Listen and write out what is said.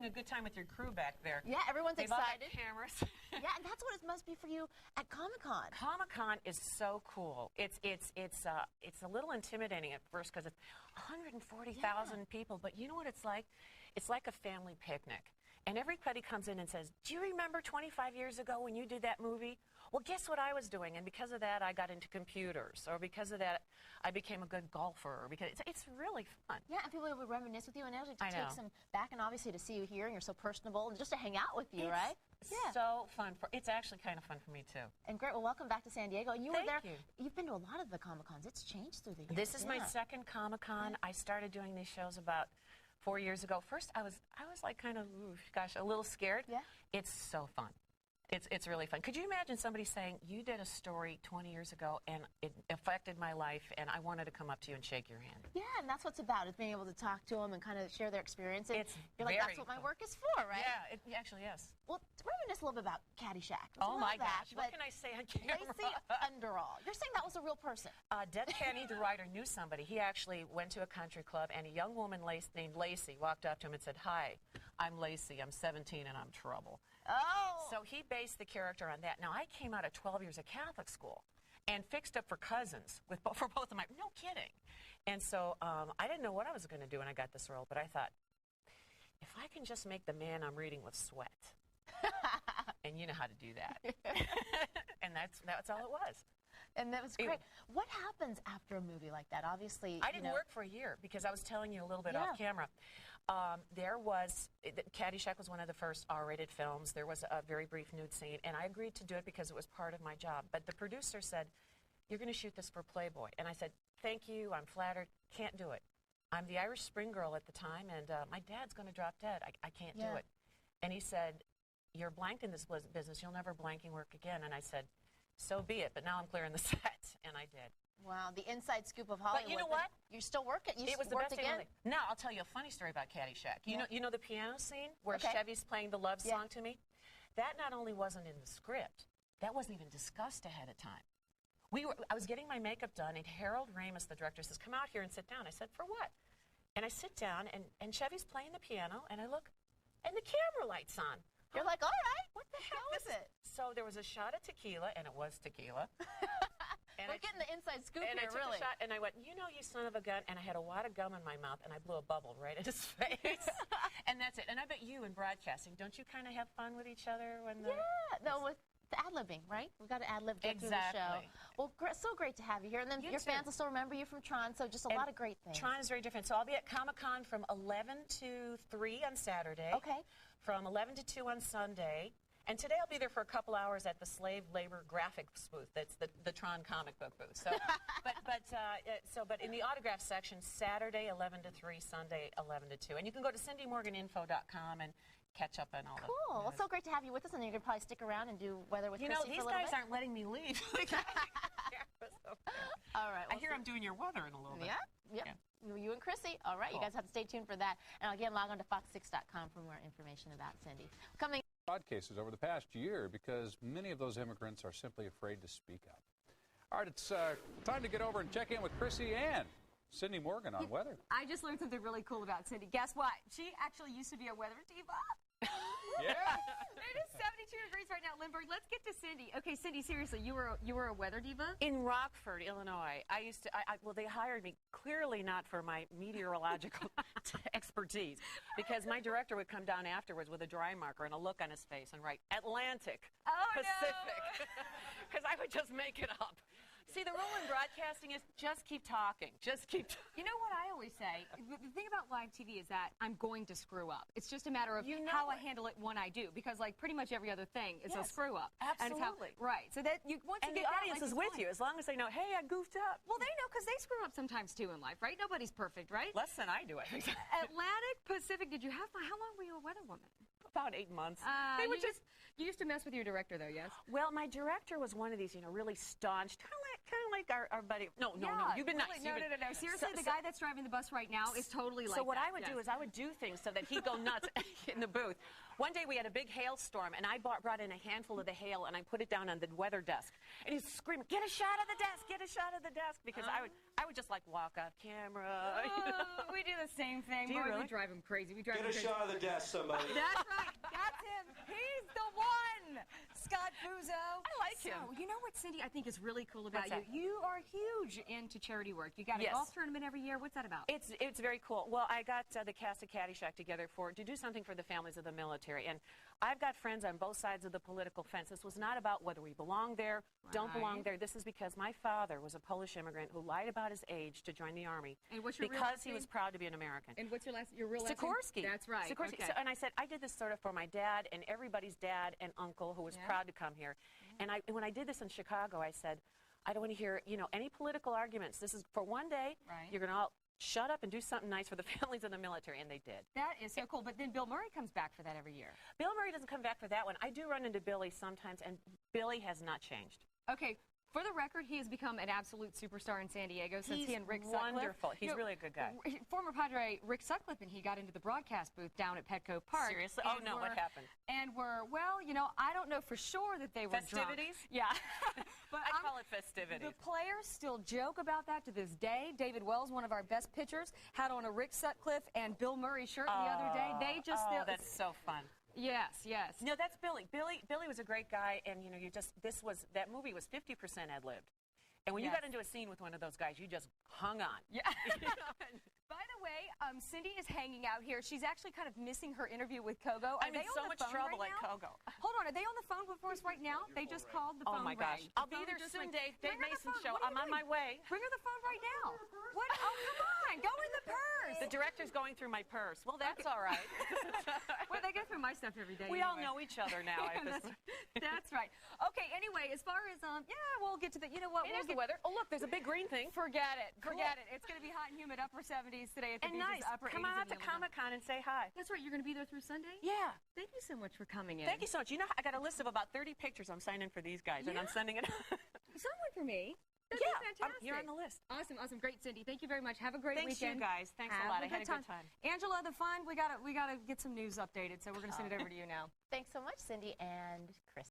a good time with your crew back there. Yeah, everyone's They've all got excited. cameras. Yeah, and that's what it must be for you at Comic-Con. Comic-Con is so cool. It's a little intimidating at first because it's 140,000 people, but you know what it's like? It's like a family picnic. And everybody comes in and says, do you remember 25 years ago when you did that movie? Well, guess what I was doing? And because of that, I got into computers. Or because of that, I became a good golfer. Or because it's really fun. Yeah, and people will reminisce with you and actually to I know. take some back and obviously to see you here and you're so personable and just to hang out with you, right? Yeah. So fun. It's actually kind of fun for me, too. And great. Well, welcome back to San Diego. And you were there. Thank you. You've been to a lot of the Comic-Cons. It's changed through the years. This is my second Comic-Con. I started doing these shows about 4 years ago. First, I was like kind of, gosh, a little scared. Yeah. It's so fun. It's really fun. Could you imagine somebody saying, you did a story 20 years ago and it affected my life and I wanted to come up to you and shake your hand? Yeah, and that's what it's about, is being able to talk to them and kind of share their experience. And It's you're like, very that's what my fun. work is for, right? Yeah, it actually is. Well, reminisce a little bit about Caddyshack. Oh my that, gosh, what can I say on camera? Lacey Underall. You're saying that was a real person. Dead Kenny, the writer, knew somebody. He actually went to a country club, and a young woman named Lacey walked up to him and said, hi, I'm Lacey. I'm 17, and I'm trouble. Oh. So he based the character on that. Now, I came out of 12 years of Catholic school and fixed up for cousins for both of my, no kidding. And so I didn't know what I was going to do when I got this role, but I thought, if I can just make the man I'm reading with sweat, and you know how to do that. And that's all it was. And that was great. What happens after a movie like that? Obviously, I didn't work for a year because I was telling you a little bit off camera. Caddyshack was one of the first R-rated films. There was a very brief nude scene, and I agreed to do it because it was part of my job. But the producer said, you're going to shoot this for Playboy. And I said, thank you, I'm flattered, can't do it. I'm the Irish Spring Girl at the time, and my dad's going to drop dead. I can't do it. And he said, you're blanked in this business. You'll never blanking work again. And I said, so be it, but now I'm clearing the set. And I did. Wow, the inside scoop of Hollywood. But you know what? You still work it. It was the best thing. Now, I'll tell you a funny story about Caddyshack. You know the piano scene where Chevy's playing the love song to me? That not only wasn't in the script, that wasn't even discussed ahead of time. I was getting my makeup done, and Harold Ramis, the director, says, come out here and sit down. I said, for what? And I sit down, and Chevy's playing the piano, and I look, and the camera light's on. You're like, all right, what the hell is it? So there was a shot of tequila, and it was tequila. We're getting the inside scoop and here, I took really. a shot, and I went, you know, you son of a gun, and I had a wad of gum in my mouth, and I blew a bubble right in his face. And that's it. And I bet you in broadcasting, don't you kind of have fun with each other when the... Yeah, no, with the ad-libbing, right? We've got to ad-lib get through the show. Well, so great to have you here. And then your fans will still remember you from Tron, so just a lot of great things. Tron is very different. So I'll be at Comic-Con from 11 to 3 on Saturday. Okay. From 11 to 2 on Sunday. And today I'll be there for a couple hours at the slave labor graphics booth. That's the Tron comic book booth. So, but in the autograph section, Saturday 11 to 3, Sunday 11 to 2. And you can go to cindymorganinfo.com and catch up on all that. Cool. Well, so great to have you with us, and you can probably stick around and do weather with Chrissy for a little bit. You know, these guys aren't letting me leave. All right. I hear I'm doing your weather in a little bit. Yeah. You and Chrissy. All right. Cool. You guys have to stay tuned for that. And again, log on to fox6.com for more information about Cindy. Coming. Fraud cases over the past year because many of those immigrants are simply afraid to speak up. All right, it's time to get over and check in with Chrissy and Cindy Morgan on weather. I just learned something really cool about Cindy. Guess what? She actually used to be a weather diva. Yeah. It is 72 degrees right now, Lindbergh. Let's get to Cindy. Okay, Cindy, seriously, you were a weather diva? In Rockford, Illinois, I used to. Well, they hired me clearly not for my meteorological expertise, because my director would come down afterwards with a dry marker and a look on his face and write Atlantic, Pacific, because I would just make it up. See, the rule in broadcasting is just keep talking. Just keep talking. You know what I always say? The thing about live TV is that I'm going to screw up. It's just a matter of how I handle it when I do. Because, like, pretty much every other thing is a screw up. Absolutely. Right. So that once you get the audience is with you, as long as they know, hey, I goofed up. Well, they know, because they screw up sometimes, too, in life, right? Nobody's perfect, right? Less than I do, I think. Atlantic, Pacific, did you have fun? How long were you a weather woman? About 8 months. You used to mess with your director, though, yes? Well, my director was one of these, really staunch, kind of like, kind of like our buddy. No, you've been really, nice. No. Seriously, the guy that's driving the bus right now is totally like that. So what that. I would do is I would do things so that he'd go nuts in the booth. One day we had a big hailstorm, and I brought in a handful of the hail, and I put it down on the weather desk. And he's screaming, "Get a shot of the desk! Get a shot of the desk!" Because I would just like walk off camera. We do the same thing. Do you really? We drive him crazy. We drive Get him a crazy. shot of the desk, somebody. That's right. That's him. He's the one. Scott Puzo. I like him. So, you know what, Cindy, I think is really cool about What's you? that? You are huge into charity work. You got a golf tournament every year. What's that about? It's very cool. Well, I got the cast of Caddyshack together to do something for the families of the military. And I've got friends on both sides of the political fence. This was not about whether we belong there, don't belong there. This is because my father was a Polish immigrant who lied about his age to join the Army. And what's your real because last he name? was proud to be an American. And what's your real last Sikorsky. name? That's right. Sikorsky. Okay. So, and I said, I did this sort of for my dad and everybody's dad and uncle who was proud to come here. And when I did this in Chicago, I said, I don't want to hear, any political arguments. This is for one day. Right. You're going to all shut up and do something nice for the families of the military, and they did. That is so cool. But then Bill Murray comes back for that every year. Bill Murray doesn't come back for that one. I do run into Billy sometimes, and Billy has not changed. Okay. For the record, he has become an absolute superstar in San Diego since he and Rick Sutcliffe. Wonderful. He's really a good guy. Former Padre Rick Sutcliffe and he got into the broadcast booth down at Petco Park. Seriously? Oh, no, what happened? And I don't know for sure that they were festivities? Drunk. Yeah. But I call it festivities. The players still joke about that to this day. David Wells, one of our best pitchers, had on a Rick Sutcliffe and Bill Murray shirt the other day. They just that's so fun. Yes. No, that's Billy. Billy was a great guy, and that movie was 50% ad-libbed. And when you got into a scene with one of those guys, you just hung on. Yeah. By the way, Cindy is hanging out here. She's actually kind of missing her interview with Kogo. I'm in so much trouble at Kogo. Hold on, are they on the phone for us right now? They just called the phone. Oh my gosh. Rang. I'll be there soon, Dave Mason show. I'm on my way. Bring her the phone right now. What? Oh, come on. Go in the purse. The director's going through my purse. Well, that's all right. Well, they go through my stuff every day. We all know each other now. That's right. Okay, anyway, as far as, we'll get to the, you know what? There's the weather. Oh, look, there's a big green thing. Forget it. Forget it. It's going to be hot and humid, upper 70s today at the beach. Nice. Come on out to Comic-Con and say hi. That's right. You're going to be there through Sunday? Yeah. Thank you so much for coming in. Thank you so much. I got a list of about 30 pictures I'm signing for these guys, and I'm sending it. Sign one for me. That'd be fantastic. You're on the list. Awesome. Great, Cindy. Thank you very much. Have a great weekend. Thanks, you guys. Thanks a lot. I had a good time. Angela, the fun. We gotta get some news updated, so we're gonna send it over to you now. Thanks so much, Cindy and Chris.